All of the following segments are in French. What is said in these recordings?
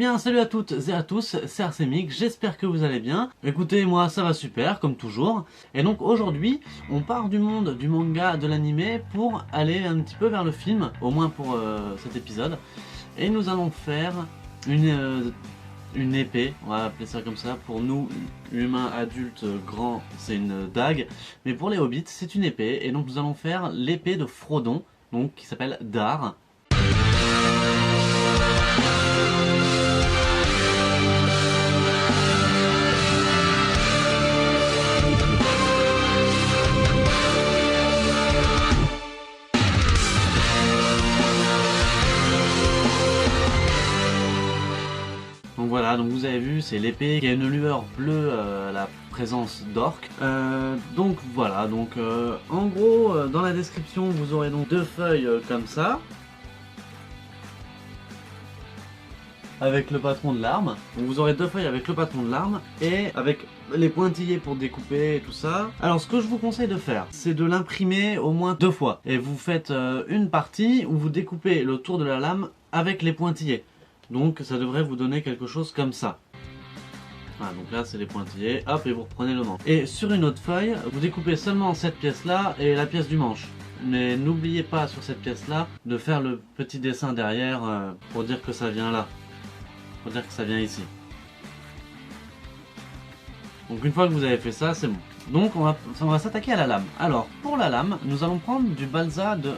bien, salut à toutes et à tous, c'est Arsemic, j'espère que vous allez bien. Écoutez, moi ça va super, comme toujours. Et donc aujourd'hui, on part du monde du manga, de l'animé, pour aller un petit peu vers le film, au moins pour cet épisode. Et nous allons faire une épée, on va appeler ça comme ça. Pour nous, humains, adultes, grands, c'est une dague. Mais pour les hobbits, c'est une épée. Et donc nous allons faire l'épée de Frodon, donc qui s'appelle Dar. Donc voilà, donc vous avez vu, c'est l'épée qui a une lueur bleue à la présence d'orques. Donc voilà, donc en gros, dans la description, vous aurez donc deux feuilles comme ça, avec le patron de l'arme. Donc vous aurez deux feuilles avec le patron de l'arme et avec les pointillés pour découper et tout ça. Alors ce que je vous conseille de faire, c'est de l'imprimer au moins deux fois. Et vous faites une partie où vous découpez le tour de la lame avec les pointillés. Donc ça devrait vous donner quelque chose comme ça. Voilà, donc là c'est les pointillés, hop, et vous reprenez le manche. Et sur une autre feuille, vous découpez seulement cette pièce là et la pièce du manche. Mais n'oubliez pas sur cette pièce là de faire le petit dessin derrière pour dire que ça vient là. Pour dire que ça vient ici. Donc une fois que vous avez fait ça, c'est bon. Donc on va s'attaquer à la lame. Alors pour la lame, nous allons prendre du balsa de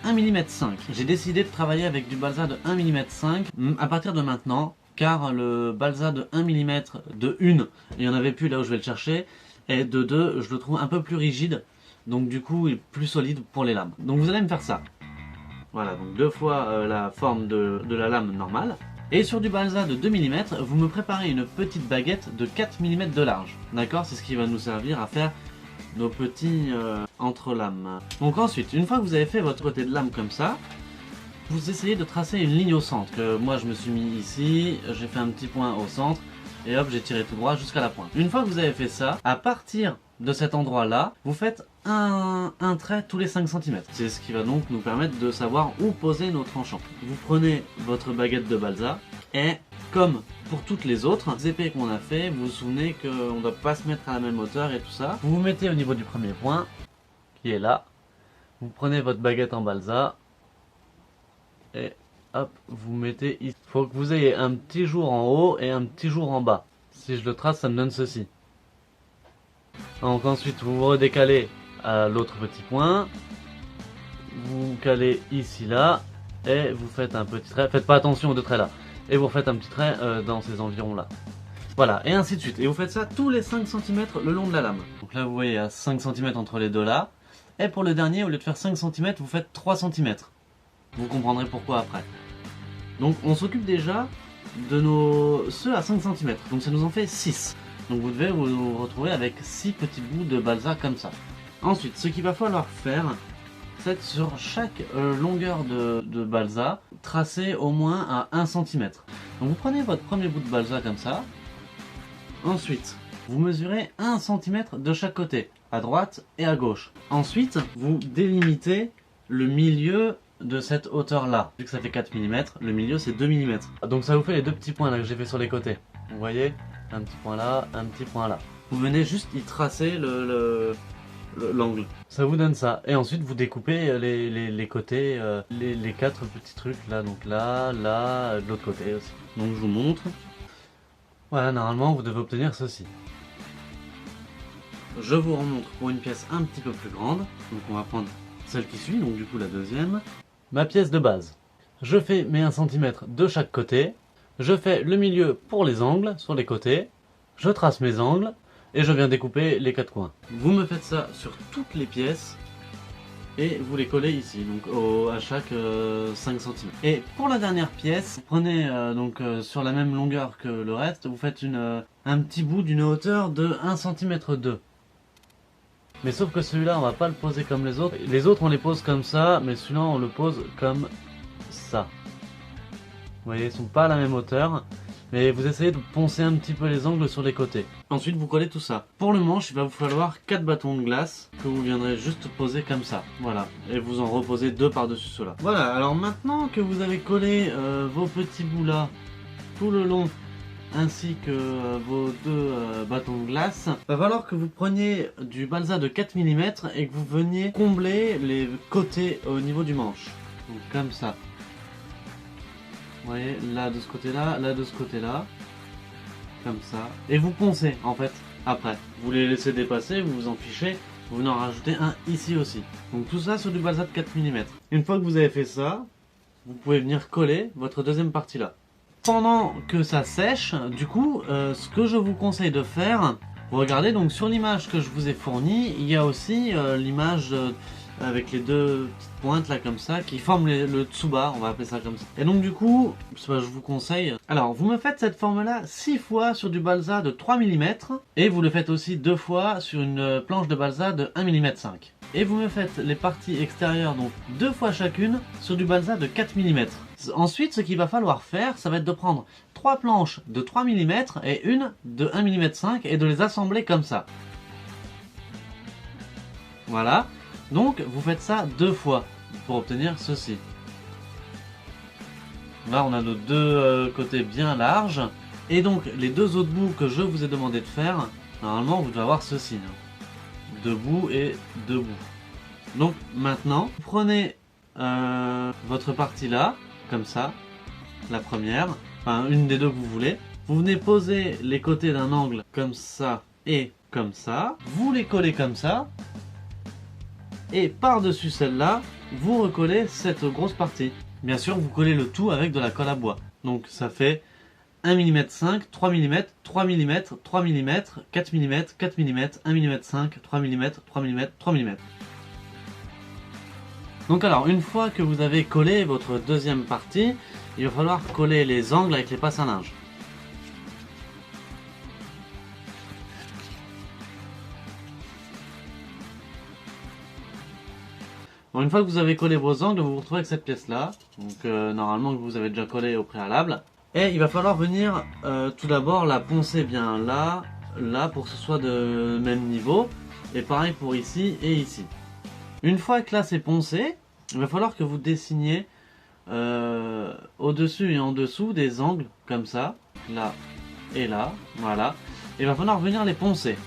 1 mm 5. J'ai décidé de travailler avec du balsa de 1 mm 5 à partir de maintenant, car le balsa de 1 mm de 1, il n'y en avait plus là où je vais le chercher, et de 2, je le trouve un peu plus rigide, donc du coup il est plus solide pour les lames. Donc vous allez me faire ça. Voilà, donc deux fois la forme de la lame normale. Et sur du balsa de 2 mm, vous me préparez une petite baguette de 4 mm de large. D'accord? C'est ce qui va nous servir à faire nos petits entre-lames. Donc ensuite, une fois que vous avez fait votre côté de lame comme ça, vous essayez de tracer une ligne au centre. Moi je me suis mis ici, j'ai fait un petit point au centre, et hop, j'ai tiré tout droit jusqu'à la pointe. Une fois que vous avez fait ça, à partir de cet endroit-là, vous faites un trait tous les 5 cm. C'est ce qui va donc nous permettre de savoir où poser nos tranchants. Vous prenez votre baguette de balsa, et comme pour toutes les autres épées qu'on a fait, vous vous souvenez qu'on ne doit pas se mettre à la même hauteur et tout ça. Vous vous mettez au niveau du premier point, qui est là. Vous prenez votre baguette en balsa, et hop, vous mettez ici. Il faut que vous ayez un petit jour en haut et un petit jour en bas. Si je le trace, ça me donne ceci. Donc ensuite, vous vous redécalez à l'autre petit point. Vous calez ici, là, et vous faites un petit trait. Faites pas attention aux deux traits là. Et vous refaites un petit trait dans ces environs là. Voilà, et ainsi de suite. Et vous faites ça tous les 5 cm le long de la lame. Donc là vous voyez, il y a 5 cm entre les deux là. Et pour le dernier, au lieu de faire 5 cm, vous faites 3 cm. Vous comprendrez pourquoi après. Donc on s'occupe déjà de ceux à 5 cm. Donc ça nous en fait 6. Donc vous devez vous retrouver avec 6 petits bouts de balsa comme ça. Ensuite, ce qu'il va falloir faire, c'est sur chaque longueur de balsa, tracer au moins à 1 cm. Donc vous prenez votre premier bout de balsa comme ça. Ensuite, vous mesurez 1 cm de chaque côté, à droite et à gauche. Ensuite, vous délimitez le milieu de cette hauteur là. Vu que ça fait 4 mm, le milieu c'est 2 mm. Donc ça vous fait les deux petits points là que j'ai fait sur les côtés. Vous voyez, un petit point là, un petit point là. Vous venez juste y tracer l'angle. Ça vous donne ça. Et ensuite vous découpez les côtés, les 4 petits trucs là, donc là, là, de l'autre côté aussi. Donc je vous montre. Voilà, normalement vous devez obtenir ceci. Je vous remontre pour une pièce un petit peu plus grande. Donc on va prendre celle qui suit, donc du coup la deuxième. Ma pièce de base. Je fais mes 1 cm de chaque côté. Je fais le milieu pour les angles sur les côtés. Je trace mes angles. Et je viens découper les 4 coins. Vous me faites ça sur toutes les pièces et vous les collez ici, donc à chaque 5 cm. Et pour la dernière pièce, vous prenez sur la même longueur que le reste, vous faites un petit bout d'une hauteur de 1 cm 2. Mais sauf que celui-là, on va pas le poser comme les autres. Les autres, on les pose comme ça, mais celui-là, on le pose comme ça. Vous voyez, ils sont pas à la même hauteur. Mais vous essayez de poncer un petit peu les angles sur les côtés. Ensuite vous collez tout ça. Pour le manche, il va vous falloir 4 bâtons de glace que vous viendrez juste poser comme ça. Voilà. Et vous en reposez 2 par-dessus cela. Voilà, alors maintenant que vous avez collé vos petits bouts là tout le long ainsi que vos deux bâtons de glace, va falloir que vous preniez du balsa de 4 mm et que vous veniez combler les côtés au niveau du manche. Donc comme ça. Vous voyez, là de ce côté-là, là de ce côté-là. Comme ça. Et vous poncez en fait après. Vous les laissez dépasser, vous vous en fichez. Vous en rajoutez un ici aussi. Donc tout ça sur du balsa de 4 mm. Une fois que vous avez fait ça, vous pouvez venir coller votre deuxième partie là. Pendant que ça sèche, du coup, ce que je vous conseille de faire, vous regardez donc sur l'image que je vous ai fournie, il y a aussi l'image avec les deux petites pointes là comme ça, qui forment le tsuba, on va appeler ça comme ça. Et donc du coup, je vous conseille, alors vous me faites cette forme là 6 fois sur du balsa de 3 mm, et vous le faites aussi 2 fois sur une planche de balsa de 1 mm 5. Et vous me faites les parties extérieures donc 2 fois chacune sur du balsa de 4 mm. Ensuite, ce qu'il va falloir faire, ça va être de prendre 3 planches de 3 mm et une de 1 mm 5 et de les assembler comme ça. Voilà. Donc, vous faites ça 2 fois pour obtenir ceci. Là, on a nos deux côtés bien larges. Et donc, les deux autres bouts que je vous ai demandé de faire, normalement, vous devez avoir ceci. 2 bouts et 2 bouts. Donc, maintenant, vous prenez votre partie là. Comme ça, la première, enfin une des deux que vous voulez. Vous venez poser les côtés d'un angle comme ça et comme ça. Vous les collez comme ça. Et par-dessus celle-là, vous recollez cette grosse partie. Bien sûr, vous collez le tout avec de la colle à bois. Donc ça fait 1 mm 5, 3 mm, 3 mm, 3 mm, 4 mm, 4 mm, 1 mm 5, 3 mm, 3 mm, 3 mm. Donc alors, une fois que vous avez collé votre deuxième partie, il va falloir coller les angles avec les passes à linge. Bon, une fois que vous avez collé vos angles, vous vous retrouvez avec cette pièce-là. Donc normalement, que vous avez déjà collé au préalable. Et il va falloir venir tout d'abord la poncer bien là, là pour que ce soit de même niveau. Et pareil pour ici et ici. Une fois que là c'est poncé, il va falloir que vous dessiniez au-dessus et en dessous des angles comme ça, là et là, voilà. Et il va falloir venir les poncer.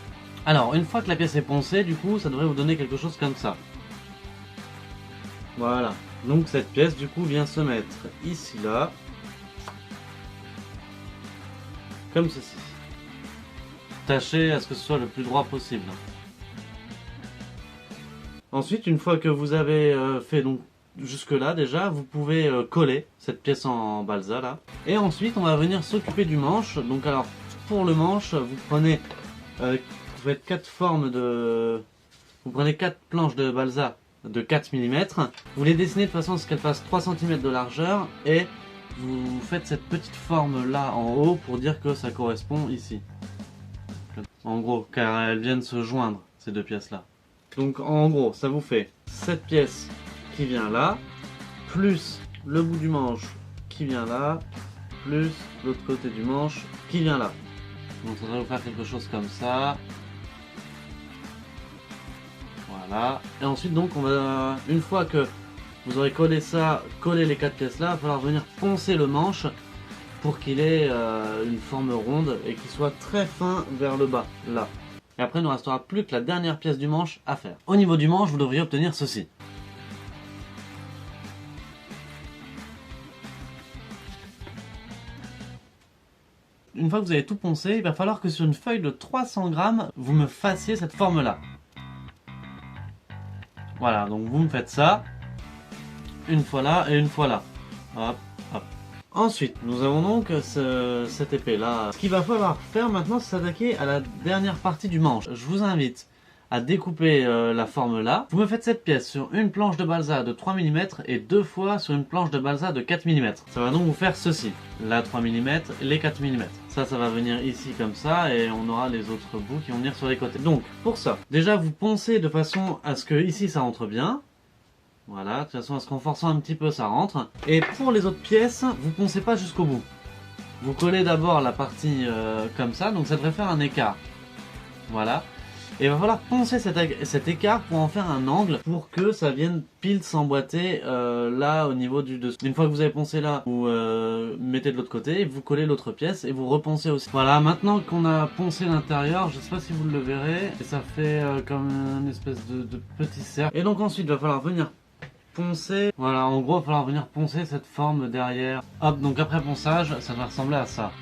Alors, une fois que la pièce est poncée, du coup, ça devrait vous donner quelque chose comme ça. Voilà. Donc cette pièce, du coup, vient se mettre ici, là, comme ceci. Tâchez à ce que ce soit le plus droit possible. Ensuite, une fois que vous avez fait donc jusque là déjà, vous pouvez coller cette pièce en balsa là. Et ensuite, on va venir s'occuper du manche. Donc alors, pour le manche, vous prenez vous faites 4 formes de... Vous prenez 4 planches de balsa de 4 mm. Vous les dessinez de façon à ce qu'elles fassent 3 cm de largeur. Et vous faites cette petite forme là en haut pour dire que ça correspond ici. En gros, car elles viennent se joindre, ces deux pièces là. Donc en gros, ça vous fait cette pièce qui vient là, plus le bout du manche qui vient là, plus l'autre côté du manche qui vient là. Donc ça va vous faire quelque chose comme ça. Voilà. Et ensuite donc on va, une fois que vous aurez collé ça, collé les 4 pièces là, il va falloir venir poncer le manche pour qu'il ait une forme ronde et qu'il soit très fin vers le bas, là. Et après, il ne restera plus que la dernière pièce du manche à faire. Au niveau du manche, vous devriez obtenir ceci. Une fois que vous avez tout poncé, il va falloir que sur une feuille de 300 grammes, vous me fassiez cette forme-là. Voilà, donc vous me faites ça. Une fois là et une fois là. Hop, hop. Ensuite, nous avons donc cette épée là. Ce qu'il va falloir faire maintenant, c'est s'attaquer à la dernière partie du manche. Je vous invite à découper la forme là. Vous me faites cette pièce sur une planche de balsa de 3 mm et 2 fois sur une planche de balsa de 4 mm. Ça va donc vous faire ceci. La 3 mm, les 4 mm. Ça va venir ici comme ça et on aura les autres bouts qui vont venir sur les côtés. Donc, pour ça, déjà vous poncez de façon à ce que ici ça rentre bien. Voilà, de toute façon, en se renforçant un petit peu, ça rentre. Et pour les autres pièces, vous poncez pas jusqu'au bout. Vous collez d'abord la partie comme ça, donc ça devrait faire un écart. Voilà. Et il va falloir poncer cet écart pour en faire un angle pour que ça vienne pile s'emboîter là au niveau du dessous. Une fois que vous avez poncé là, vous mettez de l'autre côté, vous collez l'autre pièce et vous reponcez aussi. Voilà, maintenant qu'on a poncé l'intérieur, je sais pas si vous le verrez, et ça fait comme une espèce de petit cercle. Et donc ensuite il va falloir venir poncer, voilà, en gros il va falloir venir poncer cette forme derrière. Hop, donc après ponçage, ça va ressembler à ça.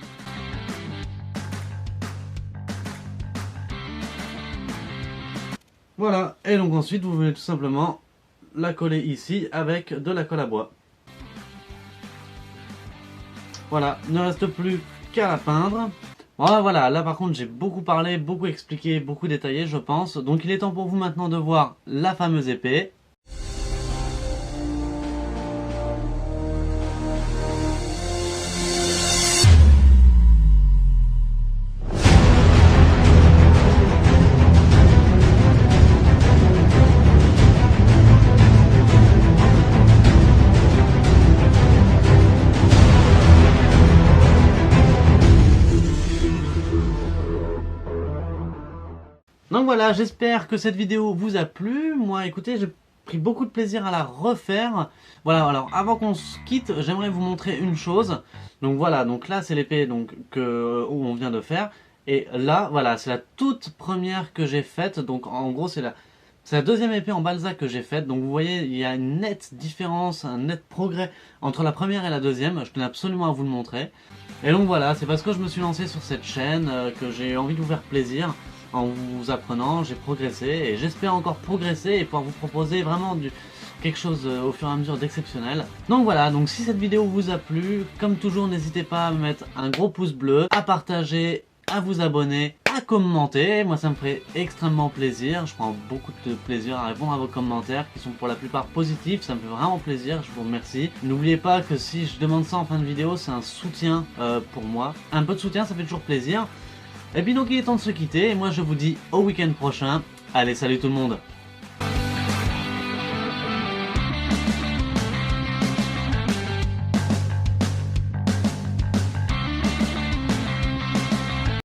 Voilà, et donc ensuite vous venez tout simplement la coller ici avec de la colle à bois. Voilà, il ne reste plus qu'à la peindre. Voilà, là par contre j'ai beaucoup parlé, beaucoup expliqué, beaucoup détaillé je pense. Donc il est temps pour vous maintenant de voir la fameuse épée. Donc voilà, j'espère que cette vidéo vous a plu. Moi, écoutez, j'ai pris beaucoup de plaisir à la refaire. Voilà, alors avant qu'on se quitte, j'aimerais vous montrer une chose. Donc voilà, donc là c'est l'épée où on vient de faire. Et là, voilà, c'est la toute première que j'ai faite. Donc en gros, c'est la deuxième épée en balsa que j'ai faite. Donc vous voyez, il y a une nette différence, un net progrès entre la première et la deuxième. Je tenais absolument à vous le montrer. Et donc voilà, c'est parce que je me suis lancé sur cette chaîne que j'ai envie de vous faire plaisir. En vous apprenant, j'ai progressé et j'espère encore progresser et pouvoir vous proposer vraiment quelque chose au fur et à mesure d'exceptionnel. Donc voilà, donc si cette vidéo vous a plu, comme toujours n'hésitez pas à me mettre un gros pouce bleu, à partager, à vous abonner, à commenter. Moi ça me ferait extrêmement plaisir, je prends beaucoup de plaisir à répondre à vos commentaires qui sont pour la plupart positifs, ça me fait vraiment plaisir, je vous remercie. N'oubliez pas que si je demande ça en fin de vidéo, c'est un soutien pour moi. Un peu de soutien ça fait toujours plaisir. Et puis donc il est temps de se quitter et moi je vous dis au week-end prochain. Allez, salut tout le monde!